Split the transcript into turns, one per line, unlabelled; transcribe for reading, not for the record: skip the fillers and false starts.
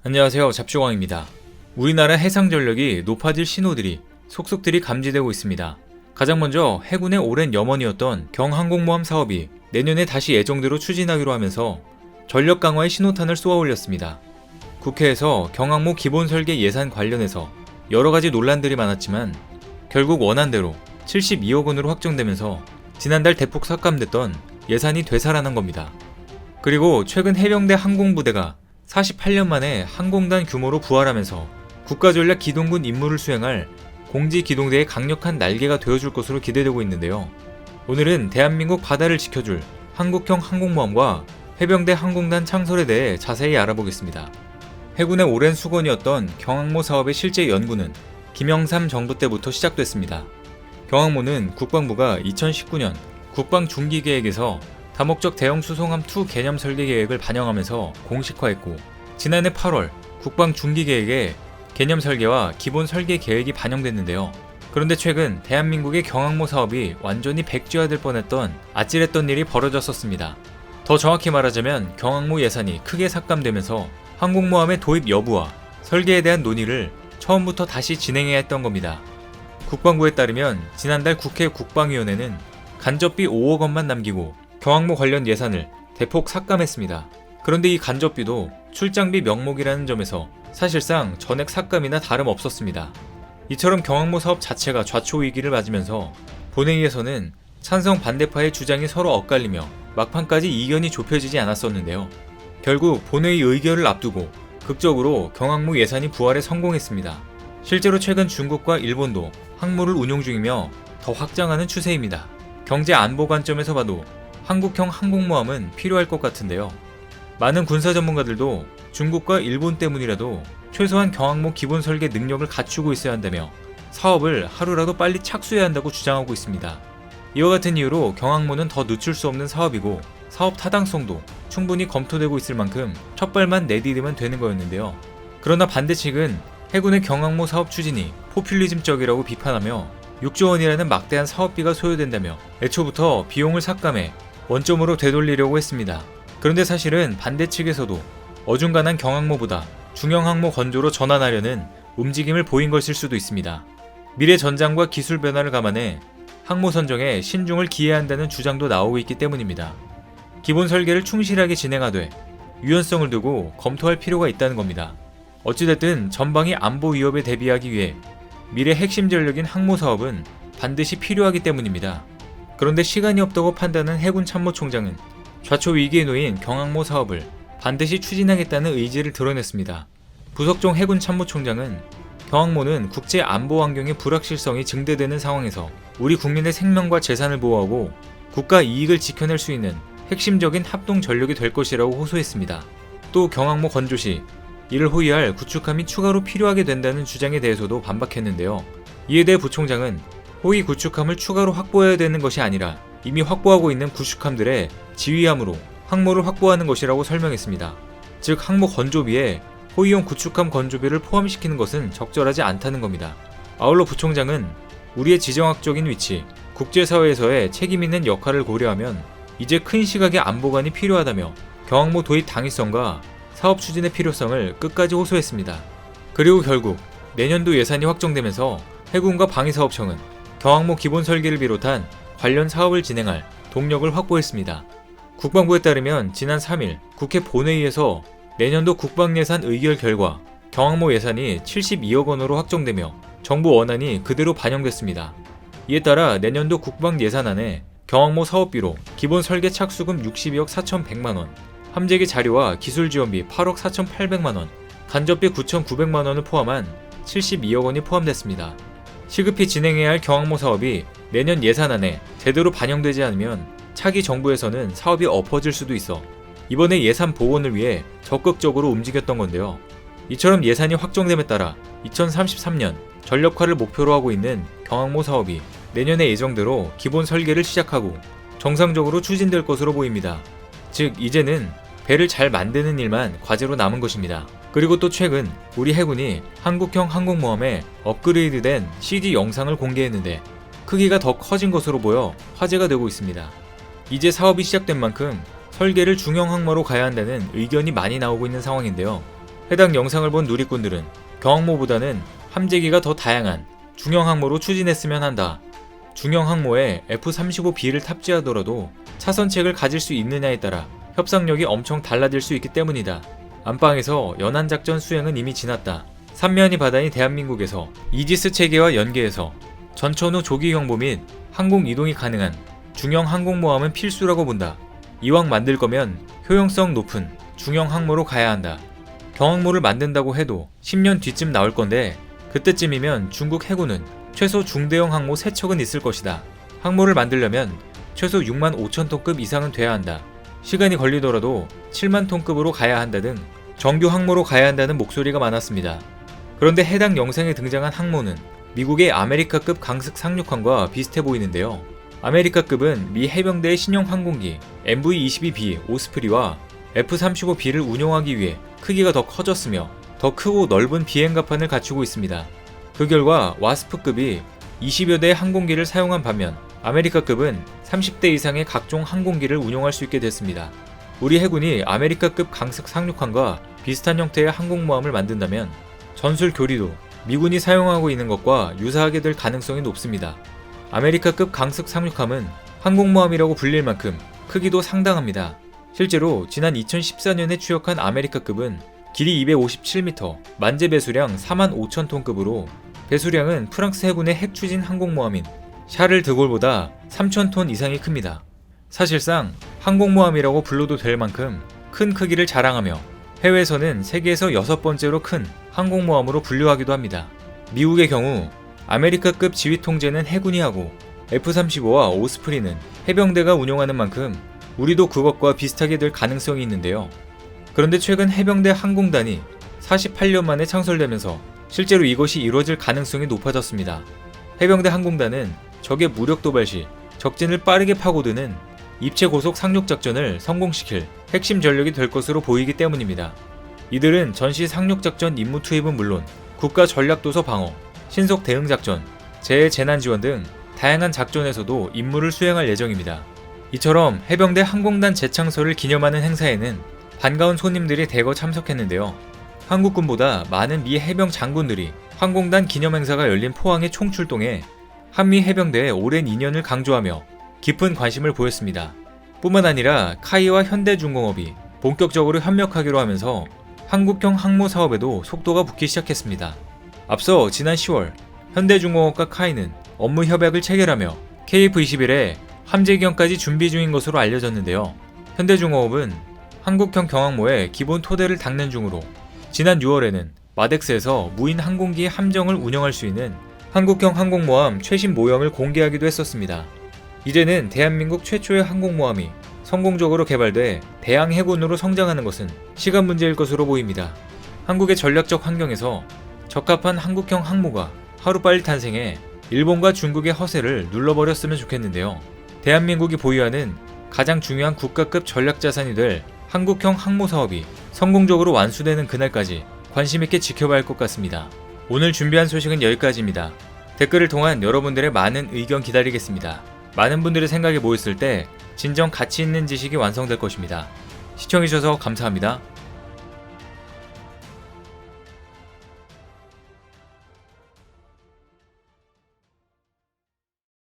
안녕하세요. 잡쇼광입니다. 우리나라 해상전력이 높아질 신호들이 속속들이 감지되고 있습니다. 가장 먼저 해군의 오랜 염원이었던 경항공모함 사업이 내년에 다시 예정대로 추진하기로 하면서 전력 강화의 신호탄을 쏘아 올렸습니다. 국회에서 경항모 기본설계 예산 관련해서 여러가지 논란들이 많았지만 결국 원안대로 72억 원으로 확정되면서 지난달 대폭 삭감됐던 예산이 되살아난 겁니다. 그리고 최근 해병대 항공부대가 48년 만에 항공단 규모로 부활하면서 국가전략 기동군 임무를 수행할 공지기동대의 강력한 날개가 되어줄 것으로 기대되고 있는데요. 오늘은 대한민국 바다를 지켜줄 한국형 항공모함과 해병대 항공단 창설에 대해 자세히 알아보겠습니다. 해군의 오랜 수건이었던 경항모 사업의 실제 연구는 김영삼 정부 때부터 시작됐습니다. 경항모는 국방부가 2019년 국방중기계획에서 다목적 대형 수송함 2 개념 설계 계획을 반영하면서 공식화했고, 지난해 8월 국방중기계획에 개념 설계와 기본 설계 계획이 반영됐는데요. 그런데 최근 대한민국의 경항모 사업이 완전히 백지화될 뻔했던 아찔했던 일이 벌어졌었습니다. 더 정확히 말하자면 경항모 예산이 크게 삭감되면서 항공모함의 도입 여부와 설계에 대한 논의를 처음부터 다시 진행해야 했던 겁니다. 국방부에 따르면 지난달 국회 국방위원회는 간접비 5억 원만 남기고 경항모 관련 예산을 대폭 삭감했습니다. 그런데 이 간접비도 출장비 명목이라는 점에서 사실상 전액 삭감이나 다름없었습니다. 이처럼 경항모 사업 자체가 좌초위기를 맞으면서 본회의에서는 찬성 반대파의 주장이 서로 엇갈리며 막판까지 이견이 좁혀지지 않았었는데요. 결국 본회의 의결을 앞두고 극적으로 경항모 예산이 부활에 성공했습니다. 실제로 최근 중국과 일본도 항모를 운용 중이며 더 확장하는 추세입니다. 경제 안보 관점에서 봐도 한국형 항공모함은 필요할 것 같은데요. 많은 군사 전문가들도 중국과 일본 때문이라도 최소한 경항모 기본 설계 능력을 갖추고 있어야 한다며 사업을 하루라도 빨리 착수해야 한다고 주장하고 있습니다. 이와 같은 이유로 경항모는 더 늦출 수 없는 사업이고 사업 타당성도 충분히 검토되고 있을 만큼 첫 발만 내디디면 되는 거였는데요. 그러나 반대 측은 해군의 경항모 사업 추진이 포퓰리즘적이라고 비판하며 6조 원이라는 막대한 사업비가 소요된다며 애초부터 비용을 삭감해 원점으로 되돌리려고 했습니다. 그런데 사실은 반대 측에서도 어중간한 경항모보다 중형항모 건조로 전환하려는 움직임을 보인 것일 수도 있습니다. 미래 전장과 기술 변화를 감안해 항모 선정에 신중을 기해야 한다는 주장도 나오고 있기 때문입니다. 기본 설계를 충실하게 진행하되 유연성을 두고 검토할 필요가 있다는 겁니다. 어찌됐든 전방위 안보 위협에 대비하기 위해 미래 핵심 전력인 항모 사업은 반드시 필요하기 때문입니다. 그런데 시간이 없다고 판단한 해군 참모총장은 좌초 위기에 놓인 경항모 사업을 반드시 추진하겠다는 의지를 드러냈습니다. 부석종 해군 참모총장은 경항모는 국제 안보 환경의 불확실성이 증대되는 상황에서 우리 국민의 생명과 재산을 보호하고 국가 이익을 지켜낼 수 있는 핵심적인 합동 전력이 될 것이라고 호소했습니다. 또 경항모 건조 시 이를 호위할 구축함이 추가로 필요하게 된다는 주장에 대해서도 반박했는데요. 이에 대해 부총장은 호위 구축함을 추가로 확보해야 되는 것이 아니라 이미 확보하고 있는 구축함들의 지휘함으로 항모를 확보하는 것이라고 설명했습니다. 즉 항모 건조비에 호위용 구축함 건조비를 포함시키는 것은 적절하지 않다는 겁니다. 아울러 부총장은 우리의 지정학적인 위치, 국제사회에서의 책임 있는 역할을 고려하면 이제 큰 시각의 안보관이 필요하다며 경항모 도입 당위성과 사업 추진의 필요성을 끝까지 호소했습니다. 그리고 결국 내년도 예산이 확정되면서 해군과 방위사업청은 경항모 기본 설계를 비롯한 관련 사업을 진행할 동력을 확보했습니다. 국방부에 따르면 지난 3일 국회 본회의에서 내년도 국방예산 의결 결과 경항모 예산이 72억 원으로 확정되며 정부 원안이 그대로 반영됐습니다. 이에 따라 내년도 국방예산안에 경항모 사업비로 기본 설계 착수금 62억 4,100만원, 함재기 자료와 기술지원비 8억 4,800만원, 간접비 9,900만원을 포함한 72억 원이 포함됐습니다. 시급히 진행해야 할 경항모 사업이 내년 예산안에 제대로 반영되지 않으면 차기 정부에서는 사업이 엎어질 수도 있어 이번에 예산 복원을 위해 적극적으로 움직였던 건데요. 이처럼 예산이 확정됨에 따라 2033년 전력화를 목표로 하고 있는 경항모 사업이 내년에 예정대로 기본 설계를 시작하고 정상적으로 추진될 것으로 보입니다. 즉 이제는 배를 잘 만드는 일만 과제로 남은 것입니다. 그리고 또 최근 우리 해군이 한국형 항공모함에 업그레이드된 CG 영상을 공개했는데 크기가 더 커진 것으로 보여 화제가 되고 있습니다. 이제 사업이 시작된 만큼 설계를 중형 항모로 가야 한다는 의견이 많이 나오고 있는 상황인데요. 해당 영상을 본 누리꾼들은 경항모보다는 함재기가 더 다양한 중형 항모로 추진했으면 한다. 중형 항모에 F-35B를 탑재하더라도 차선책을 가질 수 있느냐에 따라 협상력이 엄청 달라질 수 있기 때문이다. 안방에서 연안작전 수행은 이미 지났다. 삼면이 바다인 대한민국에서 이지스 체계와 연계해서 전천후 조기 경보 및 항공 이동이 가능한 중형 항공모함은 필수라고 본다. 이왕 만들 거면 효용성 높은 중형 항모로 가야 한다. 경항모를 만든다고 해도 10년 뒤쯤 나올 건데 그때쯤이면 중국 해군은 최소 중대형 항모 3척은 있을 것이다. 항모를 만들려면 최소 6만 5천 톤급 이상은 돼야 한다. 시간이 걸리더라도 7만 톤급으로 가야 한다 등 정규 항모로 가야 한다는 목소리가 많았습니다. 그런데 해당 영상에 등장한 항모는 미국의 아메리카급 강습 상륙함과 비슷해 보이는데요. 아메리카급은 미 해병대의 신형 항공기 MV-22B 오스프리와 F-35B를 운용하기 위해 크기가 더 커졌으며 더 크고 넓은 비행갑판을 갖추고 있습니다. 그 결과 와스프급이 20여 대의 항공기를 사용한 반면 아메리카급은 30대 이상의 각종 항공기를 운용할 수 있게 됐습니다. 우리 해군이 아메리카급 강습 상륙함과 비슷한 형태의 항공모함을 만든다면 전술 교리도 미군이 사용하고 있는 것과 유사하게 될 가능성이 높습니다. 아메리카급 강습 상륙함은 항공모함이라고 불릴 만큼 크기도 상당합니다. 실제로 지난 2014년에 추역한 아메리카급은 길이 257m, 만재 배수량 4만 5천 톤급으로 배수량은 프랑스 해군의 핵추진 항공모함인 샤를 드골보다 3천 톤 이상이 큽니다. 사실상 항공모함이라고 불러도 될 만큼 큰 크기를 자랑하며 해외에서는 세계에서 6번째로 큰 항공모함으로 분류하기도 합니다. 미국의 경우 아메리카급 지휘 통제는 해군이 하고 F-35와 오스프리는 해병대가 운용하는 만큼 우리도 그것과 비슷하게 될 가능성이 있는데요. 그런데 최근 해병대 항공단이 48년 만에 창설되면서 실제로 이것이 이루어질 가능성이 높아졌습니다. 해병대 항공단은 적의 무력 도발 시 적진을 빠르게 파고드는 입체 고속 상륙 작전을 성공시킬 핵심 전력이 될 것으로 보이기 때문입니다. 이들은 전시 상륙 작전 임무 투입은 물론 국가 전략 도서 방어, 신속 대응 작전, 재해 재난 지원 등 다양한 작전에서도 임무를 수행할 예정입니다. 이처럼 해병대 항공단 재창설을 기념하는 행사에는 반가운 손님들이 대거 참석했는데요. 한국군보다 많은 미 해병 장군들이 항공단 기념 행사가 열린 포항에 총출동해 한미 해병대의 오랜 인연을 강조하며 깊은 관심을 보였습니다. 뿐만 아니라 카이와 현대중공업이 본격적으로 협력하기로 하면서 한국형 항모 사업에도 속도가 붙기 시작했습니다. 앞서 지난 10월 현대중공업과 카이는 업무 협약을 체결하며 KF-21에 함재기형까지 준비 중인 것으로 알려졌는데요. 현대중공업은 한국형 경항모에 기본 토대를 닦는 중으로 지난 6월에는 마덱스에서 무인 항공기의 함정을 운영할 수 있는 한국형 항공모함 최신 모형을 공개하기도 했었습니다. 이제는 대한민국 최초의 항공모함이 성공적으로 개발돼 대항 해군으로 성장하는 것은 시간 문제일 것으로 보입니다. 한국의 전략적 환경에서 적합한 한국형 항모가 하루빨리 탄생해 일본과 중국의 허세를 눌러버렸으면 좋겠는데요. 대한민국이 보유하는 가장 중요한 국가급 전략자산이 될 한국형 항모 사업이 성공적으로 완수되는 그날까지 관심있게 지켜봐야 할 것 같습니다. 오늘 준비한 소식은 여기까지입니다. 댓글을 통한 여러분들의 많은 의견 기다리겠습니다. 많은 분들의 생각이 모였을 때 진정 가치 있는 지식이 완성될 것입니다. 시청해주셔서 감사합니다.